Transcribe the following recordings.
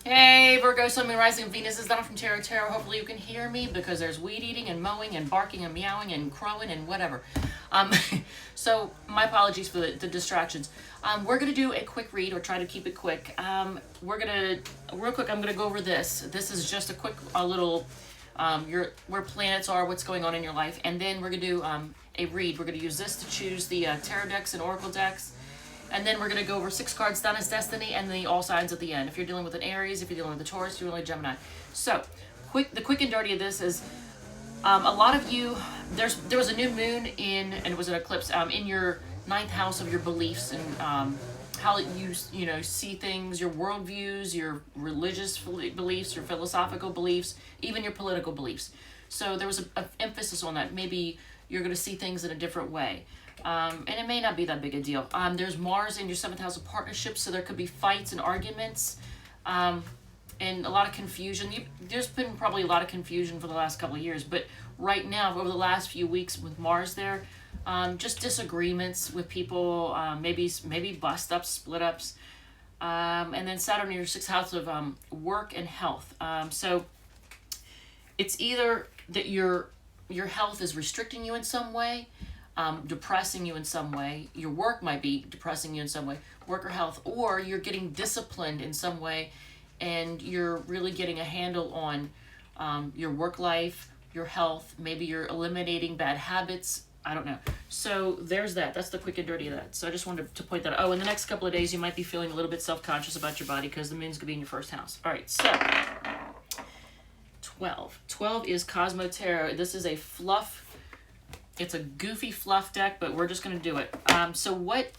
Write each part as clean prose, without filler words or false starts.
Hey, Virgo, Sun, Moon, Rising, Venus is Donna from Tarot Tarot. Hopefully you can hear me because there's weed eating and mowing and barking and meowing and crowing and whatever. Um, so my apologies for the distractions. We're gonna do a quick read or try to keep it quick. Real quick, I'm gonna go over this. This is just a quick, little, where planets are, what's going on in your life, and then we're gonna do a read. We're gonna use this to choose the tarot decks and oracle decks. And then we're going to go over 6 cards, Donna's Destiny, and the all signs at the end. If you're dealing with an Aries, if you're dealing with a Taurus, you're dealing with a Gemini. So, the quick and dirty of this is a lot of you, there was a new moon and it was an eclipse in your ninth house of your beliefs and how you know, see things, your worldviews, your religious beliefs, your philosophical beliefs, even your political beliefs. So there was an emphasis on that. Maybe you're going to see things in a different way. And it may not be that big a deal. There's Mars in your 7th house of partnerships, so there could be fights and arguments, and a lot of confusion. There's been probably a lot of confusion for the last couple of years, but right now, over the last few weeks with Mars there, just disagreements with people, maybe bust-ups, split-ups, and then Saturn in your 6th house of work and health. So it's either that your health is restricting you in some way, depressing you in some way. Your work might be depressing you in some way, work or health, or you're getting disciplined in some way and you're really getting a handle on your work life, your health. Maybe you're eliminating bad habits. I don't know. So there's that. That's the quick and dirty of that. So I just wanted to point that out. Oh, in the next couple of days, you might be feeling a little bit self-conscious about your body because the moon's going to be in your 1st house. All right, so 12. 12 is Cosmo Tarot. This is a fluff. It's a goofy fluff deck, but we're just going to do it. So what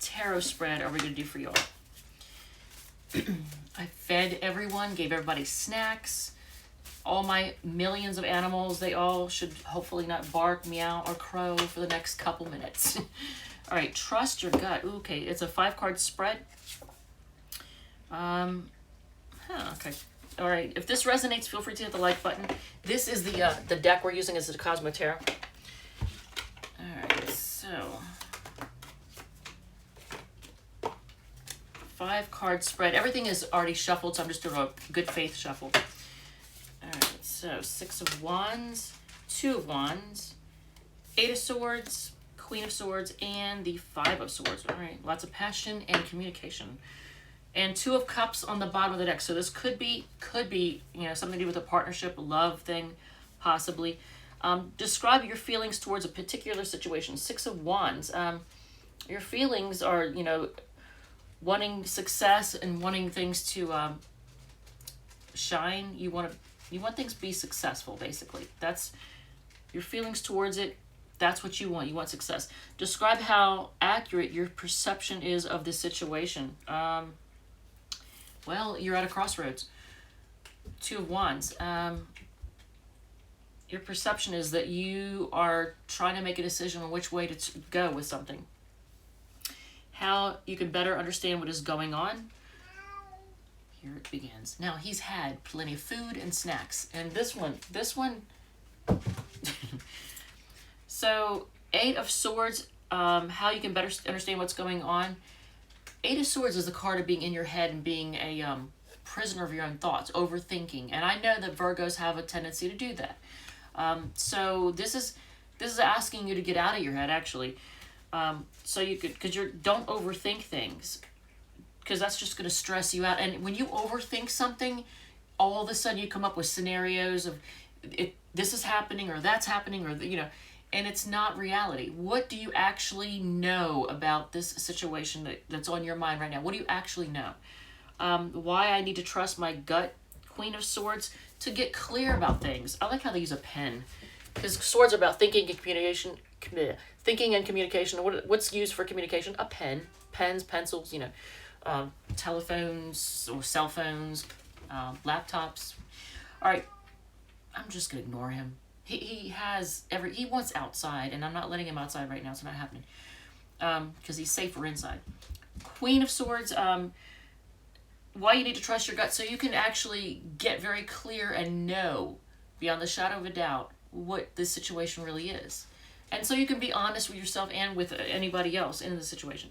tarot spread are we going to do for y'all? I fed everyone, gave everybody snacks. All my millions of animals, they all should hopefully not bark, meow, or crow for the next couple minutes. All right, trust your gut. Ooh, okay, it's a 5-card spread. Okay. All right, if this resonates, feel free to hit the like button. This is the deck we're using as the Cosmo Tarot. Alright, so 5-card spread. Everything is already shuffled, so I'm just doing a good faith shuffle. Alright, so 6 of Wands, 2 of Wands, 8 of Swords, Queen of Swords, and the 5 of Swords. Alright, lots of passion and communication. And 2 of Cups on the bottom of the deck. So this could be, you know, something to do with a partnership, a love thing, possibly. Describe your feelings towards a particular situation. 6 of Wands. Your feelings are, you know, wanting success and wanting things to shine. You want things to be successful, basically. That's your feelings towards it. That's what you want. You want success. Describe how accurate your perception is of this situation. Well, you're at a crossroads. 2 of Wands. Your perception is that you are trying to make a decision on which way to go with something. How you can better understand what is going on. Here it begins. Now, he's had plenty of food and snacks. And this one. So, 8 of Swords, how you can better understand what's going on. 8 of Swords is the card of being in your head and being a prisoner of your own thoughts, overthinking. And I know that Virgos have a tendency to do that. So this is asking you to get out of your head, actually. So you could, because don't overthink things, because that's just going to stress you out. And when you overthink something, all of a sudden you come up with scenarios of this is happening or that's happening, or you know, and it's not reality. What do you actually know about this situation that's on your mind right now? What do you actually know? Why I need to trust my gut. Queen of Swords, to get clear about things. I like how they use a pen, because swords are about thinking and communication. Thinking and communication. What's used for communication? A pen. Pens, pencils, you know, telephones or cell phones, laptops. All right, I'm just gonna ignore him. He wants outside, and I'm not letting him outside right now. It's not happening. Because he's safer inside. Queen of Swords. Why you need to trust your gut, so you can actually get very clear and know beyond the shadow of a doubt what this situation really is. And so you can be honest with yourself and with anybody else in the situation.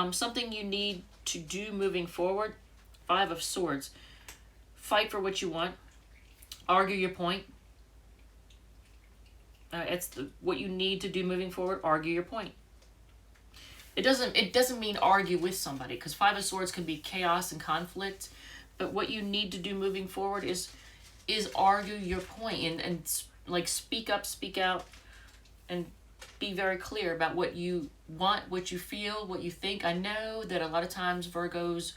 Something you need to do moving forward. 5 of Swords. fight for what you want. Argue your point. What you need to do moving forward. Argue your point. It doesn't mean argue with somebody, because Five of Swords can be chaos and conflict. But what you need to do moving forward is argue your point and like speak up, speak out, and be very clear about what you want, what you feel, what you think. I know that a lot of times Virgos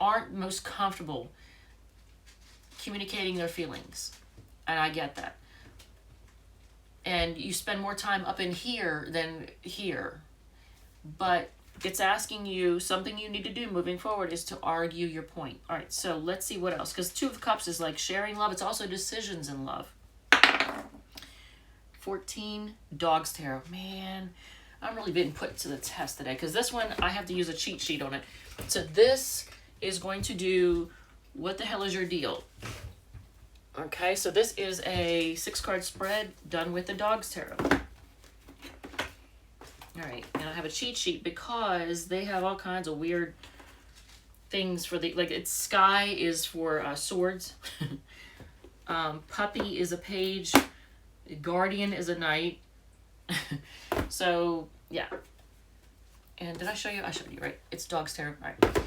aren't most comfortable communicating their feelings, and I get that. And you spend more time up in here than here. But it's asking you, something you need to do moving forward is to argue your point. All right, so let's see what else. Because Two of Cups is like sharing love. It's also decisions in love. 14, Dog's Tarot. Man, I'm really being put to the test today. Because this one, I have to use a cheat sheet on it. So this is going to do, what the hell is your deal? Okay, so this is a 6-card spread done with the Dog's Tarot. Alright, and I have a cheat sheet because they have all kinds of weird things for the, like, it's Sky is for swords. Puppy is a page. Guardian is a knight. So, yeah. And did I show you? I showed you, right? It's Dog's Tarot. Alright.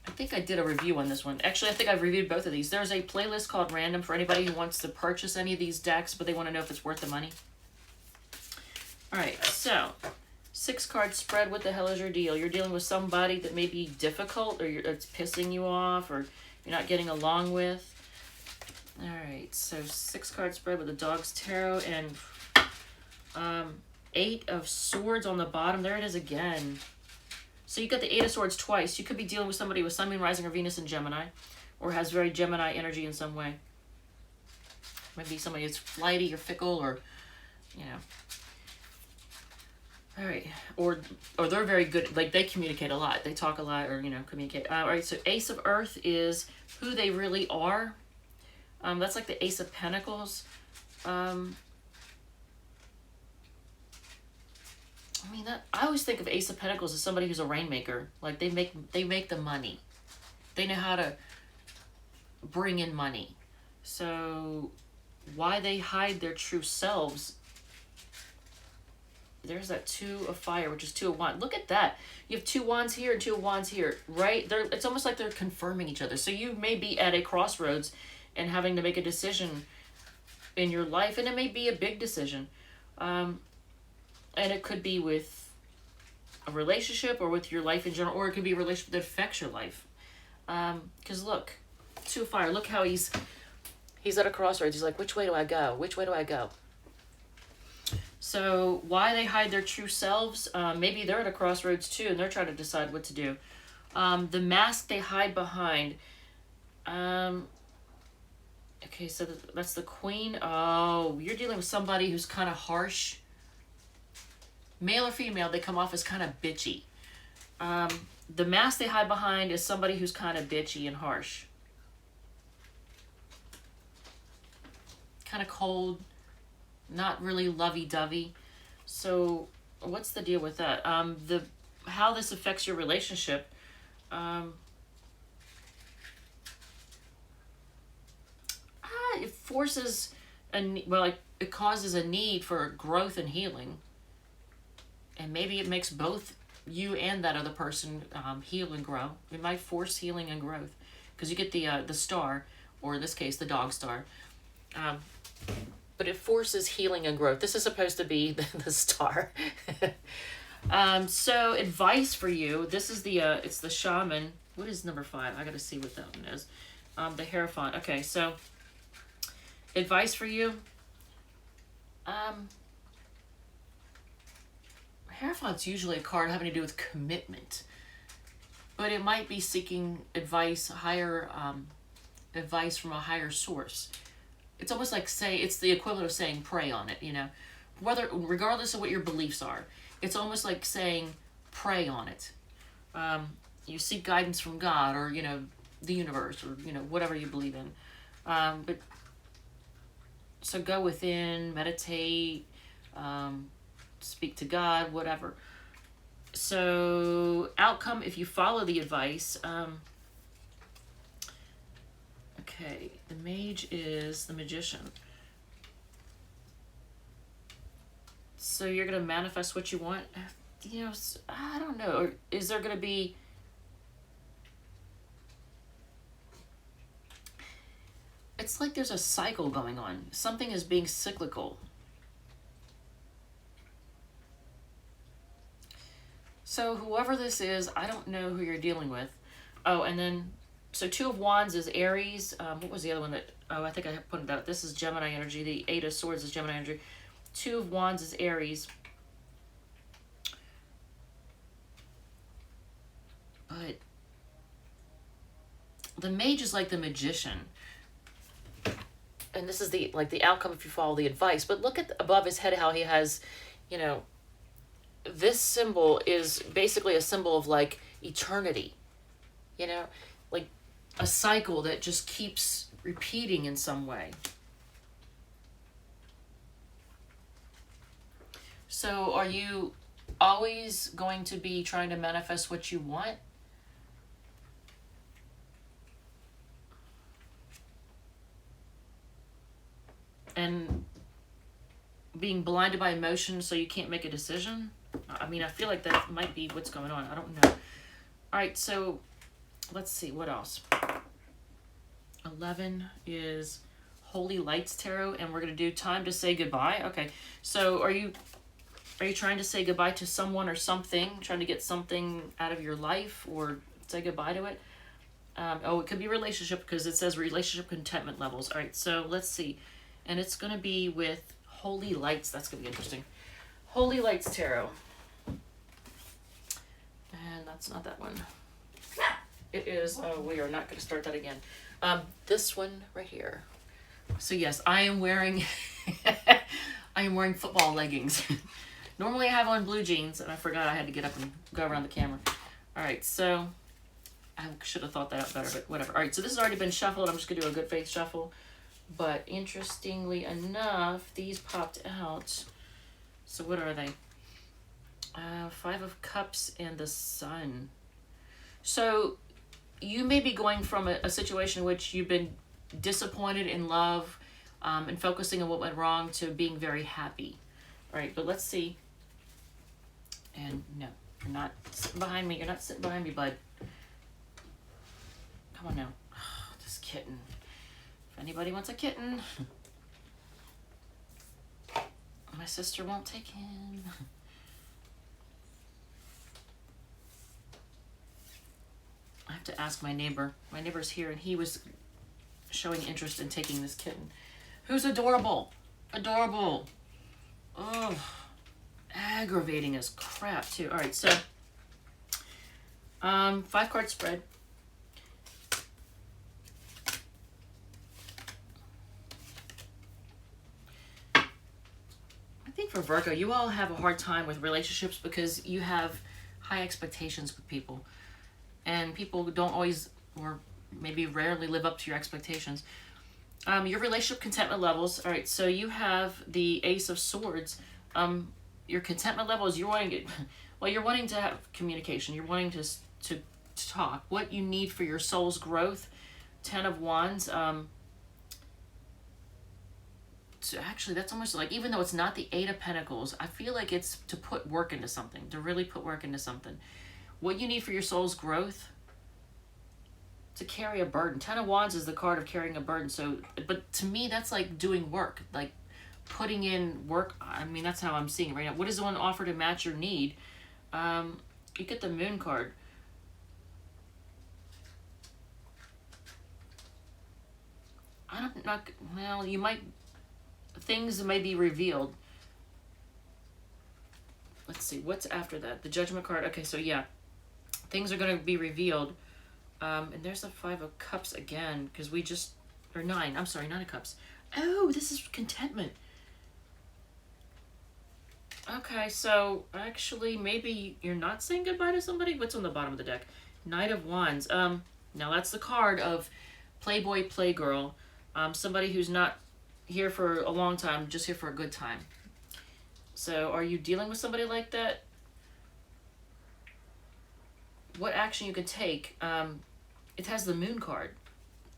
I think I did a review on this one. Actually, I think I've reviewed both of these. There's a playlist called Random for anybody who wants to purchase any of these decks, but they want to know if it's worth the money. Alright, so 6-card spread. What the hell is your deal? You're dealing with somebody that may be difficult, or it's pissing you off, or you're not getting along with. Alright, so 6-card spread with the Dog's Tarot and 8 of Swords on the bottom. There it is again. So you got the 8 of Swords twice. You could be dealing with somebody with Sun, Moon, Rising, or Venus in Gemini, or has very Gemini energy in some way. Maybe somebody is flighty or fickle, or, you know. All right, or they're very good, like they communicate a lot. They talk a lot, or, you know, communicate. All right, so Ace of Earth is who they really are. That's like the Ace of Pentacles. I mean, I always think of Ace of Pentacles as somebody who's a rainmaker. Like they make the money. They know how to bring in money. So why they hide their true selves? There's that 2 of Fire, which is 2 of Wands. Look at that. You have 2 Wands here and 2 of Wands here, right? It's almost like they're confirming each other. So you may be at a crossroads and having to make a decision in your life, and it may be a big decision. And it could be with a relationship or with your life in general, or it could be a relationship that affects your life. Because look, 2 of Fire, look how he's at a crossroads. He's like, which way do I go? Which way do I go? So why they hide their true selves? Maybe they're at a crossroads too, and they're trying to decide what to do. The mask they hide behind. Okay, so that's the Queen. Oh, you're dealing with somebody who's kind of harsh. Male or female, they come off as kind of bitchy. The mask they hide behind is somebody who's kind of bitchy and harsh. Kind of cold. Not really lovey-dovey. So what's the deal with that? How this affects your relationship. It forces it causes a need for growth and healing. And maybe it makes both you and that other person heal and grow. It might force healing and growth. Because you get the star, or in this case, the dog star. But it forces healing and growth. This is supposed to be the star. So advice for you. This is it's the Shaman. What is number 5? I got to see what that one is. The Hierophant. Okay, so advice for you. Hierophant's usually a card having to do with commitment. But it might be seeking advice, advice from a higher source. It's almost like it's the equivalent of saying pray on it, you know. Regardless of what your beliefs are. It's almost like saying pray on it. You seek guidance from God, or, you know, the universe, or, you know, whatever you believe in. So go within, meditate, speak to God, whatever. So outcome, if you follow the advice, Okay, the Mage is the Magician. So you're going to manifest what you want? You know, I don't know. Or is there going to be... It's like there's a cycle going on. Something is being cyclical. So whoever this is, I don't know who you're dealing with. Oh, and then, so Two of Wands is Aries. What was the other one that, oh, I think I put it out. This is Gemini energy. The Eight of Swords is Gemini energy. Two of Wands is Aries. But the Mage is like the Magician. And this is the, like, the outcome if you follow the advice. But look at above his head how he has, you know, this symbol is basically a symbol of, like, eternity. You know, like a cycle that just keeps repeating in some way. So are you always going to be trying to manifest what you want? And being blinded by emotion so you can't make a decision? I mean, I feel like that might be what's going on. I don't know. All right, so let's see, what else? 11 is Holy Lights Tarot, and we're going to do Time to Say Goodbye. Okay, so are you trying to say goodbye to someone or something? Trying to get something out of your life or say goodbye to it? Oh, it could be relationship because it says relationship contentment levels. All right, so let's see. And it's going to be with Holy Lights. That's going to be interesting. Holy Lights Tarot. And that's not that one. It is, oh, we are not going to start that again. This one right here. So yes, I am wearing, I am wearing football leggings. Normally I have on blue jeans, and I forgot I had to get up and go around the camera. All right, so I should have thought that out better, but whatever. All right, so this has already been shuffled. I'm just going to do a good faith shuffle. But interestingly enough, these popped out. So what are they? Five of Cups and the Sun. So you may be going from a situation in which you've been disappointed in love and focusing on what went wrong to being very happy. All right, but let's see. And no, you're not sitting behind me. You're not sitting behind me, bud. Come on now. Oh, this kitten. If anybody wants a kitten, my sister won't take him. I have to ask my neighbor. My neighbor's here, and he was showing interest in taking this kitten. Who's adorable. Adorable. Oh, aggravating as crap, too. All right, so 5-card spread. I think for Virgo, you all have a hard time with relationships because you have high expectations with people. And people don't always, or maybe rarely, live up to your expectations. Your relationship contentment levels. All right, so you have the Ace of Swords. Your contentment levels, you're wanting to, well, you're wanting to have communication. You're wanting to talk. What you need for your soul's growth. 10 of Wands. So actually, that's almost like, even though it's not the 8 of Pentacles, I feel like it's to put work into something, to really put work into something. What you need for your soul's growth, to carry a burden. 10 of Wands is the card of carrying a burden. So, but to me, that's like doing work, like putting in work. I mean, that's how I'm seeing it right now. What is the one offer to match your need? You get the Moon card. Well, you might, things may be revealed. Let's see, what's after that? The Judgment card. Okay, so yeah, things are going to be revealed. And there's the 5 of Cups again, because we just, or 9, I'm sorry, 9 of Cups. Oh, this is contentment. Okay, so actually, maybe you're not saying goodbye to somebody? What's on the bottom of the deck? Knight of Wands. Now that's the card of Playboy, Playgirl. Somebody who's not here for a long time, just here for a good time. So are you dealing with somebody like that? What action you can take? It has the Moon card.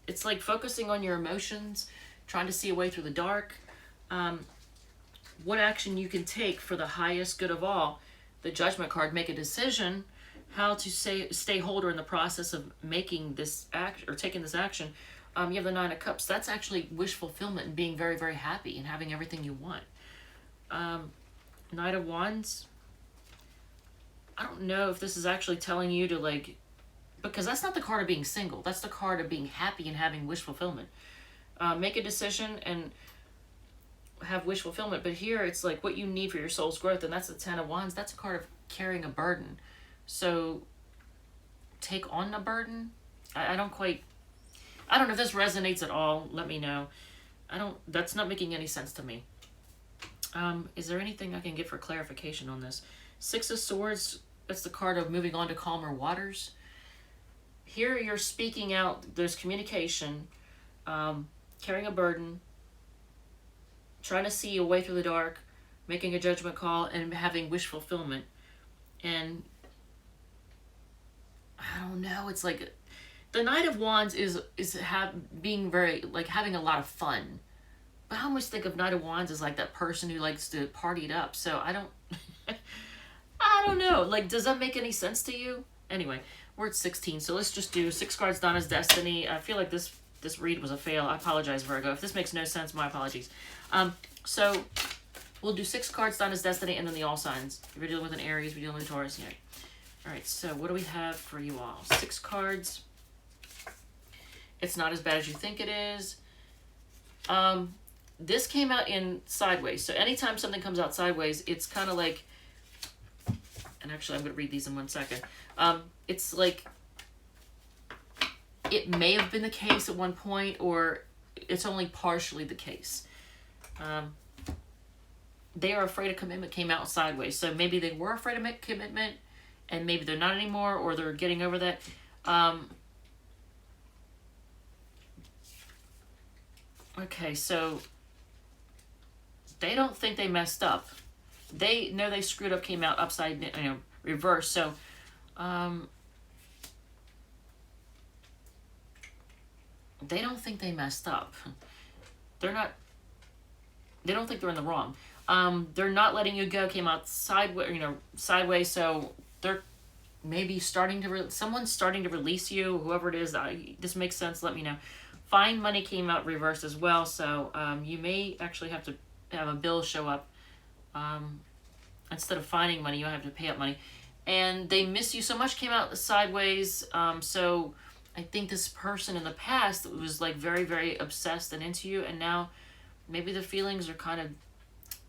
it's like focusing on your emotions, trying to see a way through the dark. What action you can take for the highest good of all. The Judgment card, make a decision how to stay holder in the process of making this act or taking this action. You have the Nine of Cups. That's actually wish fulfillment and being very, very happy and having everything you want. Knight of Wands. I don't know if this is actually telling you to like, because that's not the card of being single. That's the card of being happy and having wish fulfillment. Make a decision and have wish fulfillment. But here it's like what you need for your soul's growth. And that's the Ten of Wands. That's a card of carrying a burden. So take on the burden. I don't know if this resonates at all. Let me know. That's not making any sense to me. Is there anything I can get for clarification on this? Six of Swords, that's the card of moving on to calmer waters. Here you're speaking out, there's communication, carrying a burden, trying to see a way through the dark, making a judgment call, and having wish fulfillment. And I don't know, it's like the Knight of Wands is being very, like, having a lot of fun. But I almost think of Knight of Wands as like that person who likes to party it up. So I don't I don't know. Like, does that make any sense to you? Anyway, we're at 16, so let's just do 6 cards, Donna's Destiny. I feel like this read was a fail. I apologize, Virgo. If this makes no sense, my apologies. So we'll do 6 cards, Donna's Destiny, and then the all signs. If you're dealing with an Aries, we're dealing with a Taurus. Yeah. All right, so what do we have for you all? 6 cards. It's not as bad as you think it is. This came out in sideways. So anytime something comes out sideways, it's kind of like, and actually I'm going to read these in 1 second. It's like, it may have been the case at one point, or it's only partially the case. They are afraid of commitment came out sideways. So maybe they were afraid of commitment, and maybe they're not anymore, or they're getting over that. Okay, so they don't think they messed up. They know they screwed up, came out upside, reverse. So, they don't think they messed up. They don't think they're in the wrong. They're not letting you go, came out sideways. So they're maybe someone's starting to release you, whoever it is. This makes sense. Let me know. Find money came out reversed as well. So, you may actually have to have a bill show up. Instead of finding money, you have to pay up money. And they miss you so much came out sideways. So I think this person in the past was like very, very obsessed and into you. And now maybe the feelings are kind of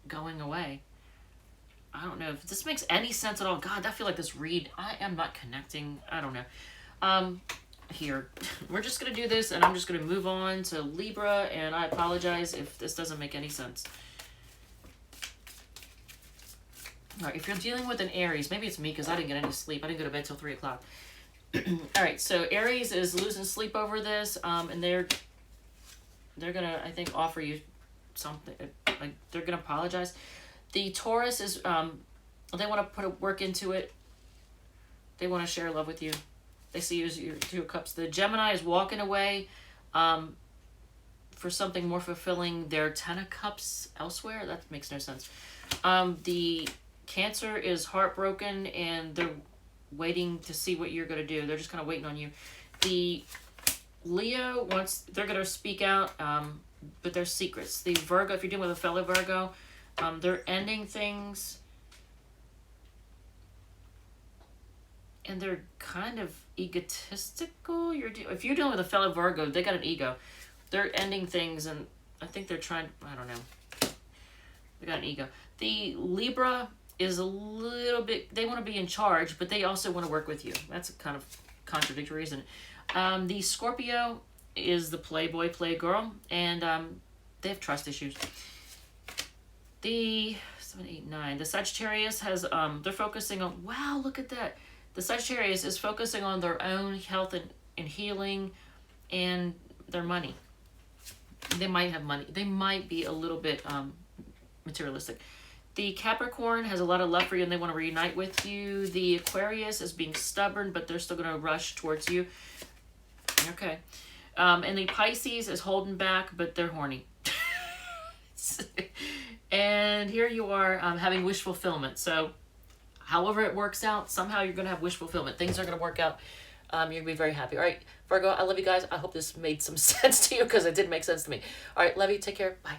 going away. I don't know if this makes any sense at all. God, I feel like this read, I am not connecting. I don't know. Here, we're just going to do this, and I'm just going to move on to Libra, and I apologize if this doesn't make any sense. All right, if you're dealing with an Aries, maybe it's me because I didn't get any sleep. I didn't go to bed till 3 o'clock. All right, so Aries is losing sleep over this, and they're gonna, I think, offer you something. Like, they're gonna apologize. The Taurus is, they want to put work into it. They want to share love with you. They see you as your 2 of Cups. The Gemini is walking away for something more fulfilling. Their 10 of Cups elsewhere. That makes no sense. The Cancer is heartbroken, and they're waiting to see what you're going to do. They're just kind of waiting on you. The Leo they're going to speak out, but they're secrets. The Virgo, if you're dealing with a fellow Virgo, they're ending things. And they're kind of egotistical. If you're dealing with a fellow Virgo, they got an ego. They're ending things, and I think they're trying, I don't know. They got an ego. The Libra is a little bit, they want to be in charge, but they also want to work with you. That's a kind of contradictory, isn't it? The Scorpio is the playboy, playgirl, and they have trust issues. The 7, 8, 9. The Sagittarius has, they're focusing on, wow, look at that. The Sagittarius is focusing on their own health and healing and their money. They might have money. They might be a little bit materialistic. The Capricorn has a lot of love for you, and they want to reunite with you. The Aquarius is being stubborn, but they're still going to rush towards you. Okay. And the Pisces is holding back, but they're horny. And here you are having wish fulfillment. So however it works out, somehow you're going to have wish fulfillment. Things are going to work out. You're going to be very happy. All right, Virgo, I love you guys. I hope this made some sense to you because it did make sense to me. All right, love you. Take care. Bye.